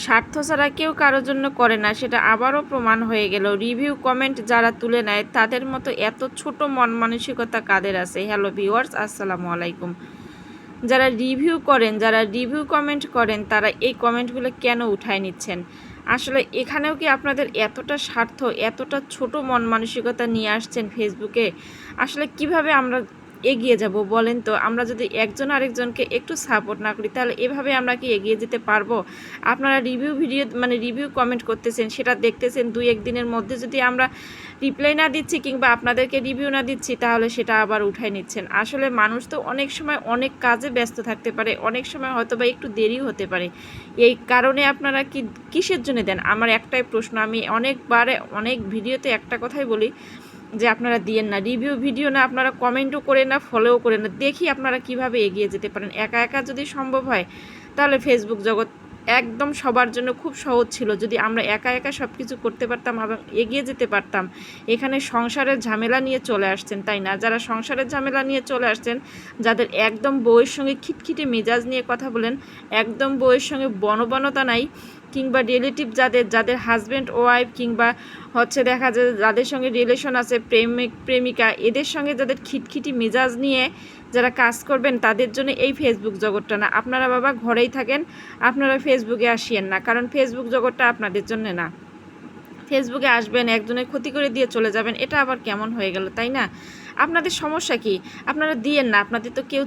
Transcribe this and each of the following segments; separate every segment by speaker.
Speaker 1: স্বার্থ ছাড়া কেউ কারোর জন্য করে না, সেটা আবারও প্রমাণ হয়ে গেল। রিভিউ কমেন্ট যারা তুলে নেয় তাদের মতো এত ছোট মন মানসিকতা কাদের আছে? হ্যালো ভিউয়ার্স, আসসালামু আলাইকুম। যারা রিভিউ করেন, যারা রিভিউ কমেন্ট করেন, তারা এই কমেন্টগুলো কেন উঠায় নিচ্ছেন? আসলে এখানেও কি আপনাদের এতটা স্বার্থ, এতটা ছোট মন মানসিকতা নিয়ে আসছেন ফেসবুকে? আসলে কিভাবে আমরা এগিয়ে যাব বলেন তো? আমরা যদি একজন আরেকজনকে একটু সাপোর্ট না করি তাহলে এভাবে আমরা কি এগিয়ে যেতে পারবো? আপনারা রিভিউ কমেন্ট করতেছেন, সেটা দেখতেছেন, 2-1 দিনের মধ্যে যদি আমরা রিপ্লাই না দিচ্ছি কিংবা আপনাদেরকে রিভিউ না দিচ্ছি তাহলে সেটা আবার উঠাই নিচ্ছেন। আসলে মানুষ তো অনেক সময় অনেক কাজে ব্যস্ত থাকতে পারে, অনেক সময় হয়তো বা একটু দেরিও হতে পারে। এই কারণে আপনারা কিসের জন্য দেন? আমার একটাই প্রশ্ন, আমি অনেক ভিডিওতে একটা কথাই বলি যে আপনারা দিয়েন না রিভিউ ভিডিও, না আপনারা কমেন্টও করেন না, ফলোও করেন না। দেখি আপনারা কিভাবে এগিয়ে যেতে পারেন। একা একা যদি সম্ভব হয় তাহলে ফেসবুক জগৎ একদম সবার জন্য খুব সহজ ছিল যদি আমরা একা একা সব কিছু করতে পারতাম এবং এগিয়ে যেতে পারতাম। এখানে সংসারের ঝামেলা নিয়ে চলে আসছেন, তাই না? যারা সংসারের ঝামেলা নিয়ে চলে আসছেন, যাদের একদম বউয়ের সঙ্গে খিটখিটে মেজাজ নিয়ে কথা বলেন, একদম বউয়ের সঙ্গে বনবনতা নাই, কিংবা রিলেটিভ যাদের হাজব্যান্ড ওয়াইফ কিংবা দেখা যায় যাদের সঙ্গে রিলেশন আছে, প্রেমিক প্রেমিকা, এদের সঙ্গে যাদের খিটখিটি মেজাজ নিয়ে যারা কাজ করবেন তাদের জন্য এই ফেসবুক জগৎটা না। আপনারা বাবা ঘরেই থাকেন, আপনারা ফেসবুকে আসিয়েন না, কারণ ফেসবুক জগৎটা আপনাদের জন্য না। ফেসবুকে আসবেন, একজনের ক্ষতি করে দিয়ে চলে যাবেন, এটা আবার কেমন হয়ে গেল, তাই না? আপনাদের সমস্যা কি? আপনারা দিয়েন না, আপনাদের তো কেউ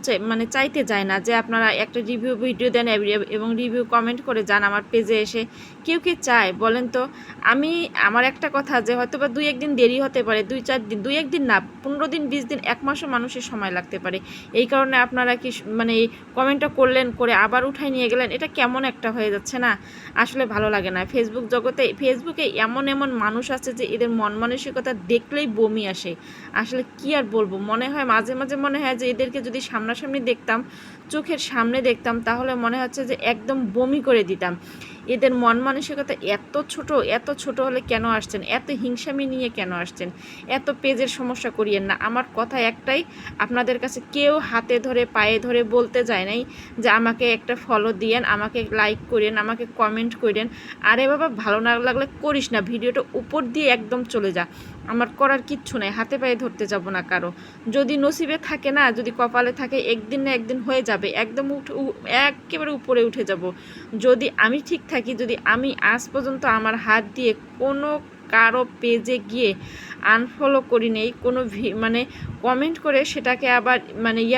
Speaker 1: চাইতে যায় না যে আপনারা একটা রিভিউ ভিডিও দেন এবং রিভিউ কমেন্ট করে যান আমার পেজে এসে। কেউ কি চায় বলেন তো? আমার একটা কথা যে হয়তো বা 2-1 দিন দেরি হতে পারে, 2-4 দিন, 2-1 দিন না, 15 দিন, 20 দিন, 1 মাসও মানুষের সময় লাগতে পারে। এই কারণে আপনারা কি এই কমেন্টটা করলেন, করে আবার উঠাই নিয়ে গেলেন, এটা কেমন একটা হয়ে যাচ্ছে না? আসলে ভালো লাগে না। ফেসবুকে এমন মানুষ আছে যে এদের মন মানসিকতা দেখলেই বমি আসে। আসলে কি আর বলবো, মাঝে মাঝে মনে হয় যে এদেরকে যদি সামনাসামনি দেখতাম, চোখের সামনে দেখতাম, তাহলে মনে হচ্ছে যে একদম বমি করে দিতাম। এদের মন মানসিকতা এত ছোট হলে কেন আসছেন? এত হিংসামি নিয়ে কেন আসছেন? এত পেজের সমস্যা করিয়েন না। আমার কথা একটাই, আপনাদের কাছে কেউ হাতে ধরে পায়ে ধরে বলতে যায় নাই যে আমাকে একটা ফলো দিয়েন, আমাকে লাইক করেন, আমাকে কমেন্ট করেন। আরে বাবা, ভালো না লাগলে করিস না, ভিডিওটা উপর দিয়ে একদম চলে যা। আমার করার কিচ্ছু নেই, হাতে পায়ে ধরতে যাব না কারো। যদি নসিবে থাকে না, যদি কপালে থাকে, একদিন না একদিন হয়ে যাবে, একদম একেবারে উপরে উঠে যাব। যদি আমি ঠিক থাকি, যদি আমি আজ পর্যন্ত আমার হাত দিয়ে কোনো কারো পেজে গিয়ে আনফলো করি নেই, কোনো কমেন্ট করে সেটাকে আবার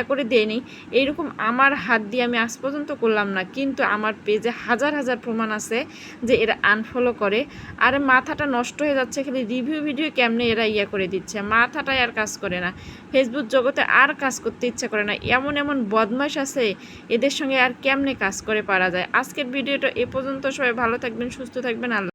Speaker 1: করে দেয়নি, এইরকম আমার হাত দিয়ে আমি আজ পর্যন্ত করলাম না। কিন্তু আমার পেজে হাজার হাজার প্রমাণ আছে যে এরা আনফলো করে। আর মাথাটা নষ্ট হয়ে যাচ্ছে, খালি রিভিউ ভিডিও কেমনে এরা করে দিচ্ছে, মাথাটাই আর কাজ করে না। ফেসবুক জগতে আর কাজ করতে ইচ্ছা করে না। এমন বদমাশ আছে, এদের সঙ্গে আর কেমনে কাজ করে পারা যায়। আজকের ভিডিওটা এ পর্যন্ত। সবাই ভালো থাকবেন, সুস্থ থাকবেন। আল্লাহ।